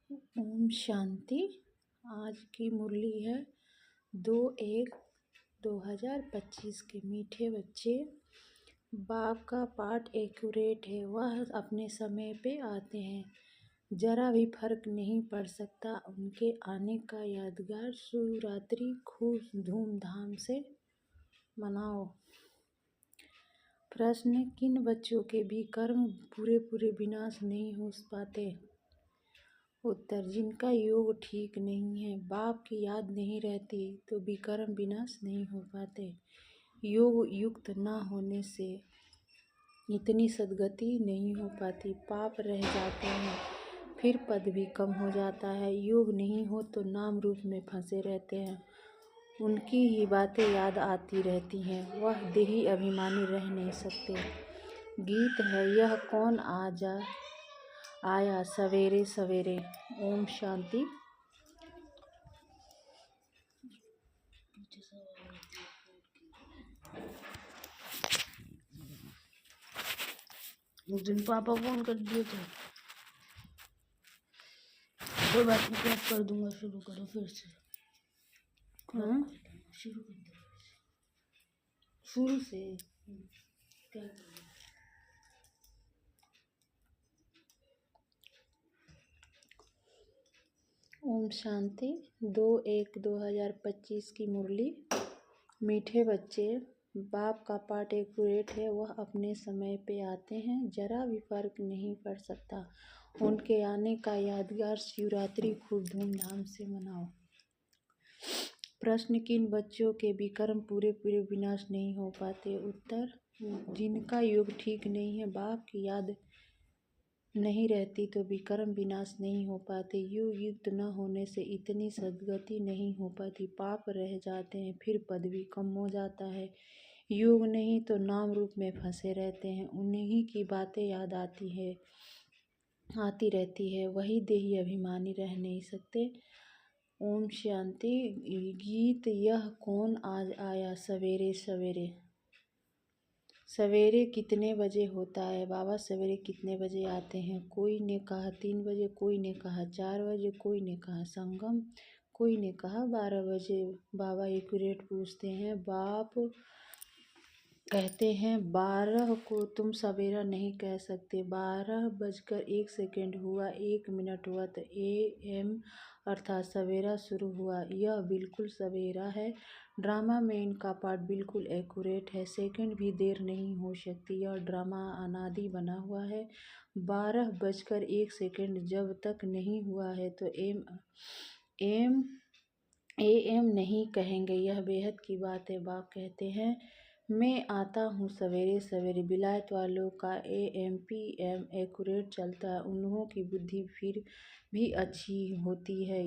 ओम शांति। आज की मुरली है 2/1/2025 के। मीठे बच्चे, बाप का पाठ एक्यूरेट है, वह अपने समय पे आते हैं, जरा भी फर्क नहीं पड़ सकता उनके आने का। यादगार शिवरात्रि खूब धूमधाम से मनाओ। प्रश्न, किन बच्चों के भी कर्म पूरे विनाश नहीं हो पाते? उत्तर, जिनका योग ठीक नहीं है, बाप की याद नहीं रहती तो विकर्म विनाश नहीं हो पाते। योग युक्त न होने से इतनी सद्गति नहीं हो पाती, पाप रह जाते हैं, फिर पद भी कम हो जाता है। योग नहीं हो तो नाम रूप में फंसे रहते हैं, उनकी ही बातें याद आती रहती हैं, वह देही अभिमानी रह नहीं सकते। गीत है, यह कौन आया सवेरे सवेरे। ओम शांति। उस दिन पापा फोन कर दिए थे। कोई बात नहीं, कैप कर दूंगा। शुरू करो फिर से। शुरू कर दो शुरू से। क्या? ओम शांति। 2/1/2025 की मुरली। मीठे बच्चे, बाप का पाठ एक्यूरेट है, वह अपने समय पे आते हैं, जरा भी फर्क नहीं पड़ सकता उनके आने का। यादगार शिवरात्रि खूब धूमधाम से मनाओ। प्रश्न, किन बच्चों के विकर्म पूरे विनाश नहीं हो पाते? उत्तर, जिनका योग ठीक नहीं है, बाप की याद नहीं रहती तो विकर्म विनाश नहीं हो पाते। योग युक्त न होने से इतनी सद्गति नहीं हो पाती, पाप रह जाते हैं, फिर पद भी कम हो जाता है। योग नहीं तो नाम रूप में फंसे रहते हैं, उन्हीं की बातें याद आती रहती है, वही देही अभिमानी रह नहीं सकते। ओम शांति। गीत, यह कौन आज आया सवेरे सवेरे। सवेरे कितने बजे होता है? बाबा सवेरे कितने बजे आते हैं? कोई ने कहा 3 बजे, कोई ने कहा 4 बजे, कोई ने कहा संगम, कोई ने कहा 12 बजे। बाबा एक्यूरेट पूछते हैं। बाप कहते हैं 12 को तुम सवेरा नहीं कह सकते। 12 बजकर 1 सेकंड हुआ, 1 मिनट हुआ तो AM अर्थात सवेरा शुरू हुआ। यह बिल्कुल सवेरा है। ड्रामा में इनका पार्ट बिल्कुल एक्यूरेट है, सेकंड भी देर नहीं हो सकती। यह ड्रामा अनादि बना हुआ है। 12 बजकर 1 सेकंड जब तक नहीं हुआ है तो AM नहीं कहेंगे, यह बेहद की बात है। बाप कहते हैं, मैं आता हूँ सवेरे सवेरे। विलायत वालों का AM PM एक्यूरेट चलता है, उन्हों की बुद्धि फिर भी अच्छी होती है।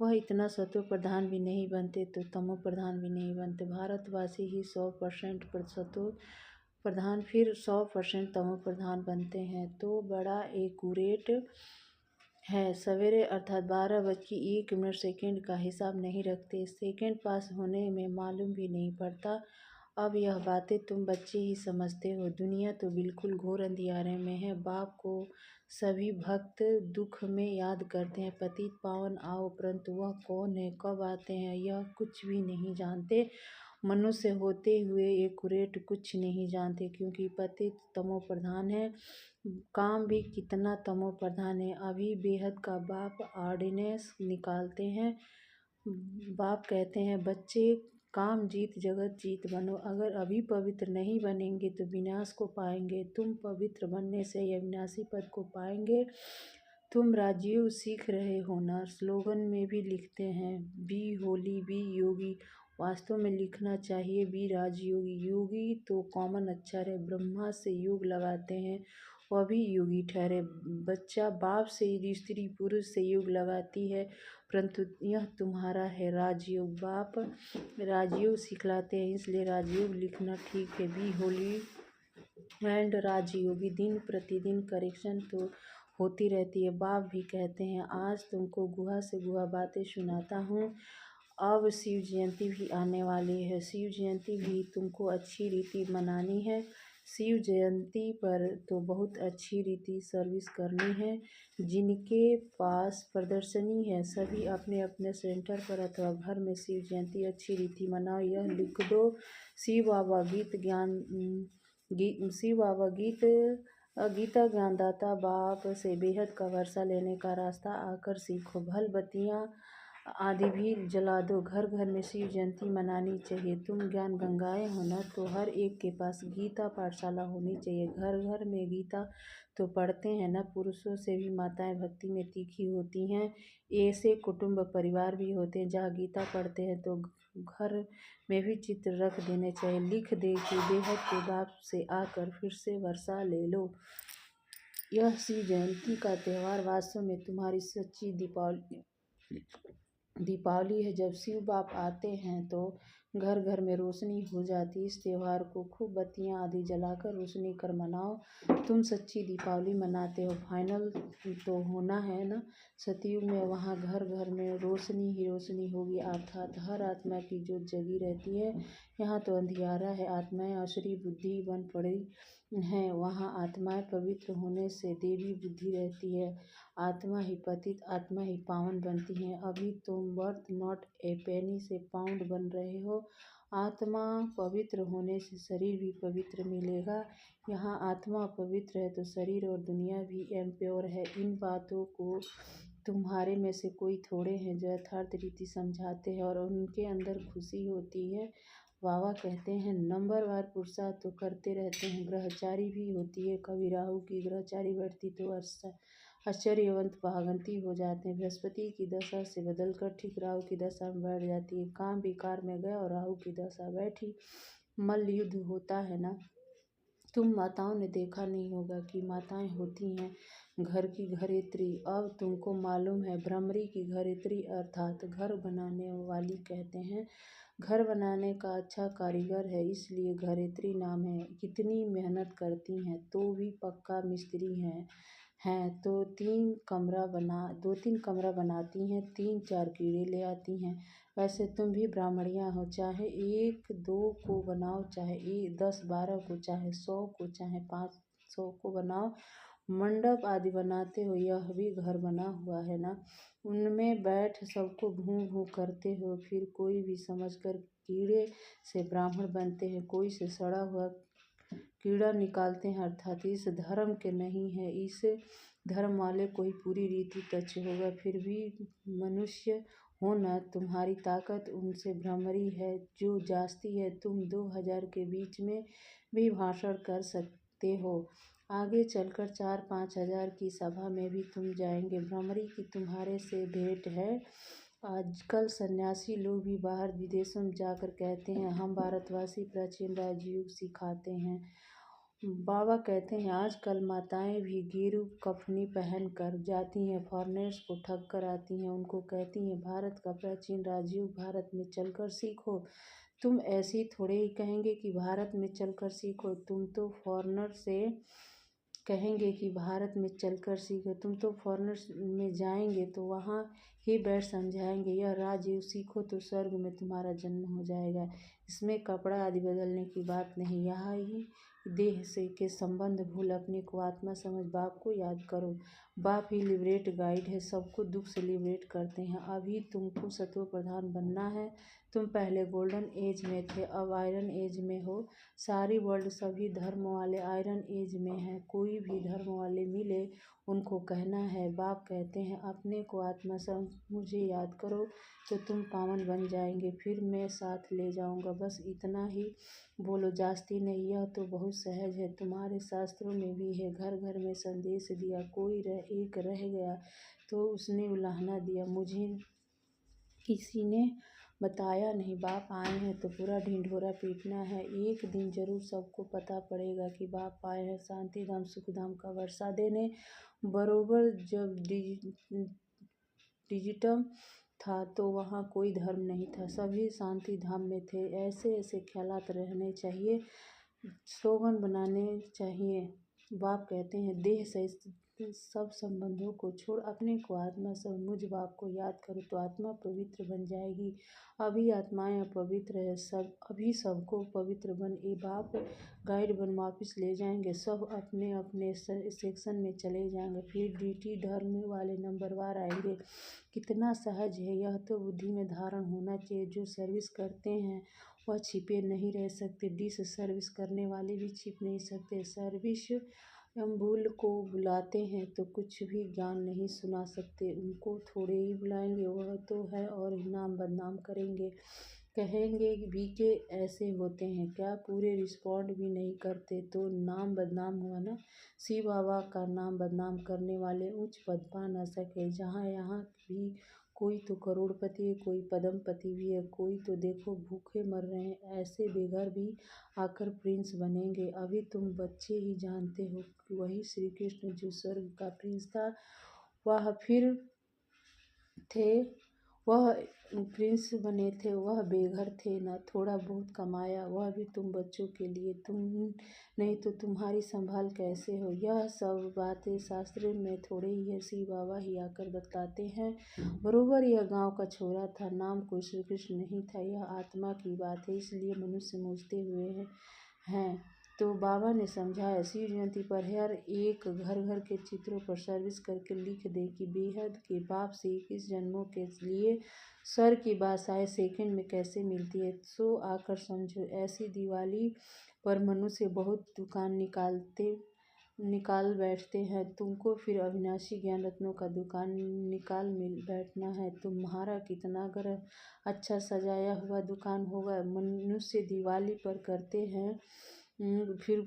वह इतना सत्व प्रधान भी नहीं बनते तो तमो प्रधान भी नहीं बनते। भारतवासी ही 100% सत्व प्रधान, फिर 100% तमो प्रधान बनते हैं, तो बड़ा एक्यूरेट है। सवेरे अर्थात 12 बज के 1 मिनट का हिसाब नहीं रखते, सेकंड पास होने में मालूम भी नहीं पड़ता। अब यह बातें तुम बच्चे ही समझते हो, दुनिया तो बिल्कुल घोर अंधियारे में है। बाप को सभी भक्त दुख में याद करते हैं, पतित पावन आओ, परंतु वह कौन है, कब आते हैं, यह कुछ भी नहीं जानते। मनुष्य होते हुए एक्यूरेट कुछ नहीं जानते, क्योंकि पतित तमो प्रधान है, काम भी कितना तमो प्रधान है। अभी बेहद का बाप ऑर्डिनेंस निकालते हैं। बाप कहते हैं, बच्चे काम जीत जगत जीत बनो। अगर अभी पवित्र नहीं बनेंगे तो विनाश को पाएंगे, तुम पवित्र बनने से यह विनाशी पद को पाएंगे। तुम राजयोग सीख रहे हो ना, स्लोगन में भी लिखते हैं बी होली बी योगी, वास्तव में लिखना चाहिए बी राजयोगी। योगी तो कॉमन अक्षर है, ब्रह्मा से योग लगाते हैं वह भी योगी ठहरे। बच्चा बाप से स्त्री पुरुष से योग लगाती है, परंतु यह तुम्हारा है राजयोग। बाप राजयोग सिखलाते हैं, इसलिए राजयोग लिखना ठीक है। बी होली एंड राजयोगी, दिन प्रतिदिन करेक्शन तो होती रहती है। बाप भी कहते हैं, आज तुमको गुहा से गुहा बातें सुनाता हूँ। अब शिव जयंती भी आने वाली है, शिव जयंती भी तुमको अच्छी रीति मनानी है। शिव जयंती पर तो बहुत अच्छी रीति सर्विस करनी है। जिनके पास प्रदर्शनी है सभी अपने अपने सेंटर पर अथवा घर में शिव जयंती अच्छी रीति मनाओ। यह लिख दो। शिव बाबा गीता ज्ञानदाता बाप से बेहद का वर्षा लेने का रास्ता आकर सीखो। भल बत्तियाँ आदि भी जला दो। घर घर में शिव जयंती मनानी चाहिए। तुम ज्ञान गंगाएं हो ना, तो हर एक के पास गीता पाठशाला होनी चाहिए। घर घर में गीता तो पढ़ते हैं ना। पुरुषों से भी माताएं भक्ति में तीखी होती हैं। ऐसे कुटुंब परिवार भी होते हैं जहाँ गीता पढ़ते हैं, तो घर में भी चित्र रख देने चाहिए। लिख दे कि बेहद के बाप से आकर फिर से वर्षा ले लो। यह शिव जयंती का त्यौहार वास्तव में तुम्हारी सच्ची दीपावली है। जब शिव बाप आते हैं तो घर घर में रोशनी हो जाती। इस त्यौहार को खूब बत्तियां आदि जलाकर रोशनी कर मनाओ। तुम सच्ची दीपावली मनाते हो। फाइनल तो होना है ना। सतयुग में वहाँ घर घर में रोशनी ही रोशनी होगी, अर्थात हर आत्मा की जोत जगी रहती है। यहाँ तो अंधियारा है। आत्माएं असुरी बुद्धि बन पड़ी हैं। वहाँ आत्माएं पवित्र होने से देवी बुद्धि रहती है। आत्मा ही पतित, आत्मा ही पावन बनती हैं। अभी तुम वर्थ नॉट ए पेनी से पाउंड बन रहे हो। आत्मा पवित्र होने से शरीर भी पवित्र मिलेगा। यहाँ आत्मा पवित्र है तो शरीर और दुनिया भी इम्प्योर है। इन बातों को तुम्हारे में से कोई थोड़े हैं जो यथार्थ रीति समझाते हैं और उनके अंदर खुशी होती है। बाबा कहते हैं नंबरवार पुरुषार्थ तो करते रहते हैं। ग्रहचारी भी होती है। कभी राहु की ग्रहचारी बैठती तो आश्चर्यवंत भागंती हो जाते हैं। बृहस्पति की दशा से बदलकर ठीक राहु की दशा में बैठ जाती है। काम विकार में गया और राहु की दशा बैठी। मल्ल युद्ध होता है ना। तुम माताओं ने देखा नहीं होगा कि माताएं होती हैं घर की घरेत्री। अब तुमको मालूम है भ्रमरी की घरेत्री अर्थात घर बनाने वाली कहते हैं। घर बनाने का अच्छा कारीगर है इसलिए घरेत्री नाम है। कितनी मेहनत करती हैं तो भी पक्का मिस्त्री हैं तो दो तीन कमरा बनाती हैं, 3-4 कीड़े ले आती हैं। वैसे तुम भी ब्राह्मणियाँ हो। चाहे 1-2 को बनाओ, चाहे 10-12 को, चाहे 100 को, चाहे 500 को बनाओ। मंडप आदि बनाते हो, यह भी घर बना हुआ है ना। उनमें बैठ सबको भूं भूं करते हो। फिर कोई भी समझकर कीड़े से ब्राह्मण बनते हैं, कोई से सड़ा हुआ कीड़ा निकालते हैं। अर्थात इस धर्म के नहीं है। इस धर्म वाले को ही पूरी रीति टच होगा। फिर भी मनुष्य हो न, तुम्हारी ताकत उनसे भ्रमरी है जो जास्ती है। तुम 2000 के बीच में भी भाषण कर सकते हो। आगे चलकर 4-5 हजार की सभा में भी तुम जाएंगे। भ्रमरी की तुम्हारे से भेंट है। आजकल सन्यासी लोग भी बाहर विदेशों में जाकर कहते हैं हम भारतवासी प्राचीन राजयोग सिखाते हैं। बाबा कहते हैं आजकल माताएं भी गेरू कफनी पहन कर जाती हैं, फॉरेनर्स को ठग कर आती हैं। उनको कहती हैं भारत का प्राचीन राजयोग भारत में चलकर सीखो। तुम ऐसे ही थोड़े ही कहेंगे कि भारत में चलकर सीखो। तुम तो फॉरेनर से कहेंगे कि भारत में चलकर सीखो। तुम तो फॉरेनर्स में जाएंगे तो वहाँ ही बैठ समझाएंगे यह राजयोग सीखो तो स्वर्ग में तुम्हारा जन्म हो जाएगा। इसमें कपड़ा आदि बदलने की बात नहीं। यहाँ ही देह से के संबंध भूल अपने को आत्मा समझ बाप को याद करो। बाप ही लिबरेट गाइड है, सबको दुख से लिबरेट करते हैं। अभी तुमको सत्व प्रधान बनना है। तुम पहले गोल्डन एज में थे, अब आयरन एज में हो। सारी वर्ल्ड सभी धर्म वाले आयरन एज में हैं। कोई भी धर्म वाले मिले उनको कहना है बाप कहते हैं अपने को आत्मा समझ मुझे याद करो तो तुम पावन बन जाएंगे। फिर मैं साथ ले जाऊंगा। बस इतना ही बोलो, जास्ती नहीं। यह तो बहुत सहज है, तुम्हारे शास्त्रों में भी है। घर घर में संदेश दिया, कोई एक रह गया तो उसने उलाहना दिया, मुझे किसी ने बताया नहीं। बाप आए हैं तो पूरा ढिंढोरा पीटना है। एक दिन जरूर सबको पता पड़ेगा कि बाप आए हैं शांति धाम सुखधाम का वर्षा देने। बरोबर जब डिजिटम था तो वहाँ कोई धर्म नहीं था, सभी शांति धाम में थे। ऐसे ऐसे ख्यालात रहने चाहिए, स्लोगन बनाने चाहिए। बाप कहते हैं देह से सब संबंधों को छोड़ अपने को आत्मा सब मुझ बाप को याद करो तो आत्मा पवित्र बन जाएगी। अभी आत्माएं अपवित्र है, सब अभी सबको पवित्र बन ए बाप गाइड बन वापिस ले जाएंगे। सब अपने अपने सेक्शन में चले जाएंगे, फिर डीटी धर्म वाले नंबरवार आएंगे। कितना सहज है, यह तो बुद्धि में धारण होना चाहिए। जो सर्विस करते हैं वह छिपे नहीं रह सकते। डिस सर्विस करने वाले भी छिप नहीं सकते। सर्विस अम्बुल को बुलाते हैं तो कुछ भी ज्ञान नहीं सुना सकते। उनको थोड़े ही बुलाएंगे, वह तो है और नाम बदनाम करेंगे। कहेंगे भी कि ऐसे होते हैं क्या, पूरे रिस्पॉन्ड भी नहीं करते तो नाम बदनाम हुआ ना। शिव बाबा का नाम बदनाम करने वाले उच्च पद पा न सके। जहाँ यहाँ भी कोई तो करोड़पति है, कोई पद्मपति भी है, कोई तो देखो भूखे मर रहे हैं। ऐसे बेघर भी आकर प्रिंस बनेंगे। अभी तुम बच्चे ही जानते हो कि वही श्री कृष्ण जो स्वर्ग का प्रिंस था, वह फिर थे, वह प्रिंस बने थे, वह बेघर थे, न थोड़ा बहुत कमाया, वह भी तुम बच्चों के लिए। तुम नहीं तो तुम्हारी संभाल कैसे हो। यह सब बातें शास्त्र में थोड़े ही है, शिव बाबा ही आकर बतलाते हैं। बरोबर यह गांव का छोरा था, नाम कोई श्री कृष्ण नहीं था। यह आत्मा की बात है, इसलिए मनुष्य मूझते हुए हैं। तो बाबा ने समझाया, शिव जयंती पर हर एक घर घर के चित्रों पर सर्विस करके लिख दे कि बेहद के बाप से 21 जन्मों के लिए स्वर की भाषाएं सेकंड में कैसे मिलती है। सो आकर समझो। ऐसी दिवाली पर मनुष्य बहुत दुकान निकाल बैठते हैं। तुमको फिर अविनाशी ज्ञान रत्नों का दुकान निकाल मिल बैठना है। तुम्हारा कितना घर अच्छा सजाया हुआ दुकान होगा। मनुष्य दिवाली पर करते हैं, फिर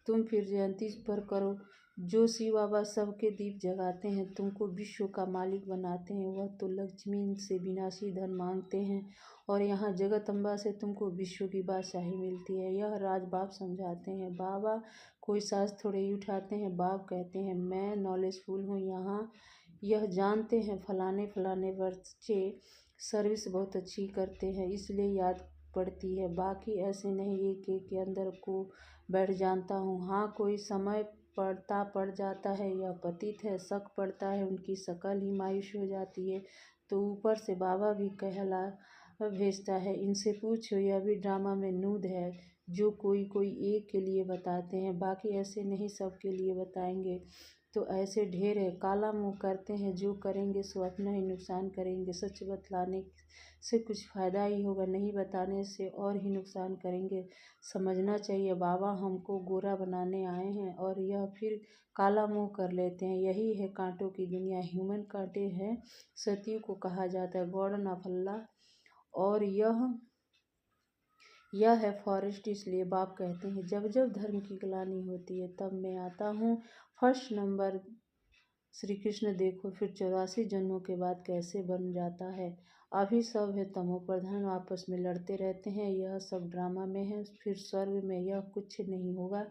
तुम फिर जयंती पर करो। जो शिव बाबा सबके दीप जगाते हैं, तुमको विश्व का मालिक बनाते हैं, वह तो लक्ष्मी से विनाशी धन मांगते हैं और यहाँ जगदम्बा से तुमको विश्व की बादशाही मिलती है। यह राज बाप समझाते हैं। बाबा कोई साज थोड़े ही उठाते हैं। बाप कहते हैं मैं नॉलेजफुल हूँ। यहाँ यह जानते हैं फलाने बच्चे सर्विस बहुत अच्छी करते हैं, इसलिए याद पड़ती है। बाकी ऐसे नहीं एक एक के अंदर को बैठ जानता हूँ। हाँ कोई समय पड़ जाता है, यह पतित है, शक पड़ता है, उनकी शकल ही मायूस हो जाती है तो ऊपर से बाबा भी कहला भेजता है, इनसे पूछो, यह भी ड्रामा में नूद है। जो कोई एक के लिए बताते हैं, बाकी ऐसे नहीं सबके लिए बताएंगे। तो ऐसे ढेर है, काला मुँह करते हैं, जो करेंगे सो अपना ही नुकसान करेंगे। सच बतलाने से कुछ फ़ायदा ही होगा, नहीं बताने से और ही नुकसान करेंगे। समझना चाहिए बाबा हमको गोरा बनाने आए हैं और यह फिर काला मुँह कर लेते हैं। यही है कांटों की दुनिया। ह्यूमन कांटे हैं, सतियों को कहा जाता है, गौड़ नाफल्ला। और यह है फॉरेस्ट। इसलिए बाप कहते हैं जब जब धर्म की ग्लानि होती है तब मैं आता हूँ। फर्स्ट नंबर श्री कृष्ण देखो फिर 84 जन्मों के बाद कैसे बन जाता है। अभी सब है तमो प्रधान, आपस में लड़ते रहते हैं, यह सब ड्रामा में है। फिर स्वर्ग में यह कुछ नहीं होगा।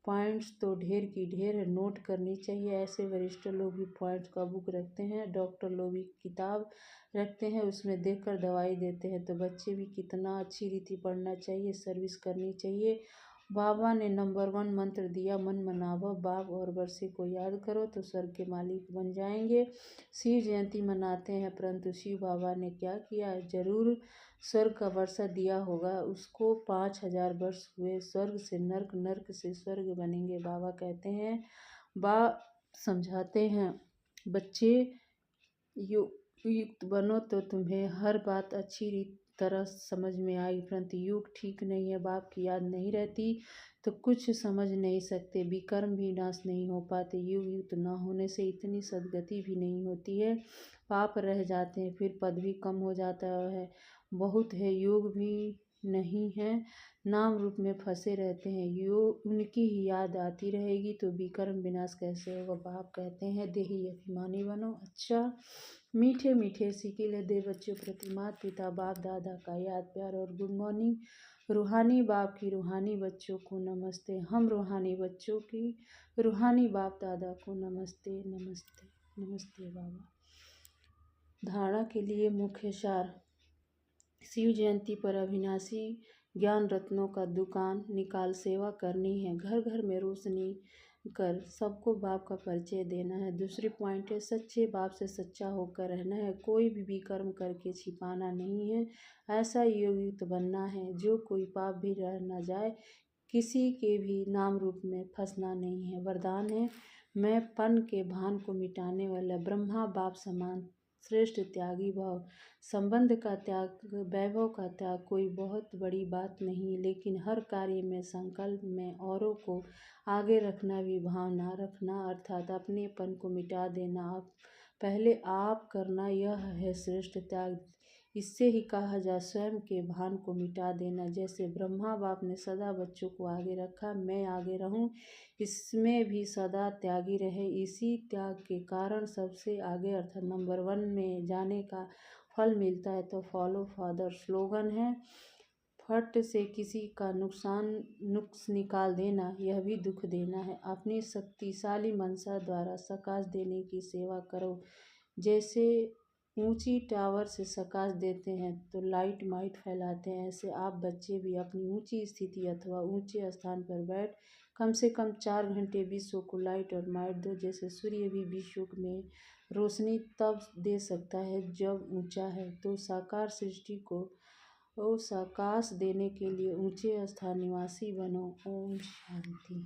पॉइंट्स तो ढेर की ढेर है, नोट करनी चाहिए। ऐसे वरिष्ठ लोग भी पॉइंट्स का बुक रखते हैं, डॉक्टर लोग भी किताब रखते हैं, उसमें देखकर दवाई देते हैं। तो बच्चे भी कितना अच्छी रीति पढ़ना चाहिए, सर्विस करनी चाहिए। बाबा ने नंबर 1 मंत्र दिया, मन मनावो। बाप और वर्षे को याद करो तो स्वर्ग के मालिक बन जाएंगे। शिव जयंती मनाते हैं, परंतु शिव बाबा ने क्या किया, जरूर स्वर्ग का वर्षा दिया होगा। उसको 5000 वर्ष हुए, स्वर्ग से नर्क, नर्क से स्वर्ग बनेंगे। बाबा कहते हैं, समझाते हैं, बच्चे युक्त बनो तो तुम्हें हर बात अच्छी तरह समझ में आई, परंतु युग ठीक नहीं है, बाप की याद नहीं रहती तो कुछ समझ नहीं सकते, विकर्म भी नाश नहीं हो पाते। युग युक्त न होने से इतनी सदगति भी नहीं होती है, पाप रह जाते हैं, फिर पद भी कम हो जाता है। बहुत है, योग भी नहीं है, नाम रूप में फंसे रहते हैं। योग उनकी ही याद आती रहेगी तो विकर्म विनाश कैसे होगा। बाप कहते हैं देही अभिमानी बनो। अच्छा मीठे मीठे सिकिले दे बच्चों प्रति माता पिता बाप दादा का याद प्यार और गुड मॉर्निंग। रूहानी बाप की रूहानी बच्चों को नमस्ते। हम रूहानी बच्चों की रूहानी बाप दादा को नमस्ते नमस्ते नमस्ते। बाबा धारणा के लिए मुख्य सार। शिव जयंती पर अविनाशी ज्ञान रत्नों का दुकान निकाल सेवा करनी है। घर घर में रोशनी कर सबको बाप का परिचय देना है। दूसरी पॉइंट है सच्चे बाप से सच्चा होकर रहना है, कोई भी कर्म करके छिपाना नहीं है, ऐसा योगयुक्त बनना है जो कोई पाप भी रह न जाए, किसी के भी नाम रूप में फंसना नहीं है। वरदान है मैं पन के भान को मिटाने वाला ब्रह्मा बाप समान श्रेष्ठ त्यागी भाव। संबंध का त्याग, वैभव का त्याग कोई बहुत बड़ी बात नहीं, लेकिन हर कार्य में संकल्प में औरों को आगे रखना भी भाव ना रखना, अर्थात अपनेपन को मिटा देना, आप पहले आप करना, यह है श्रेष्ठ त्याग। इससे ही कहा जा स्वयं के भान को मिटा देना। जैसे ब्रह्मा बाप ने सदा बच्चों को आगे रखा, मैं आगे रहूं, इसमें भी सदा त्यागी रहे। इसी त्याग के कारण सबसे आगे अर्थात नंबर 1 में जाने का फल मिलता है। तो फॉलो फादर स्लोगन है फट से किसी का नुक्स निकाल देना, यह भी दुख देना है। अपनी शक्तिशाली मनसा द्वारा सकाश देने की सेवा करो। जैसे ऊंची टावर से सकाश देते हैं तो लाइट माइट फैलाते हैं, ऐसे आप बच्चे भी अपनी ऊंची स्थिति अथवा ऊंचे स्थान पर बैठ कम से कम 4 घंटे विश्व को लाइट और माइट दो। जैसे सूर्य भी विश्व में रोशनी तब दे सकता है जब ऊंचा है, तो साकार सृष्टि को साकाश देने के लिए ऊंचे स्थान निवासी बनो। ओम शांति।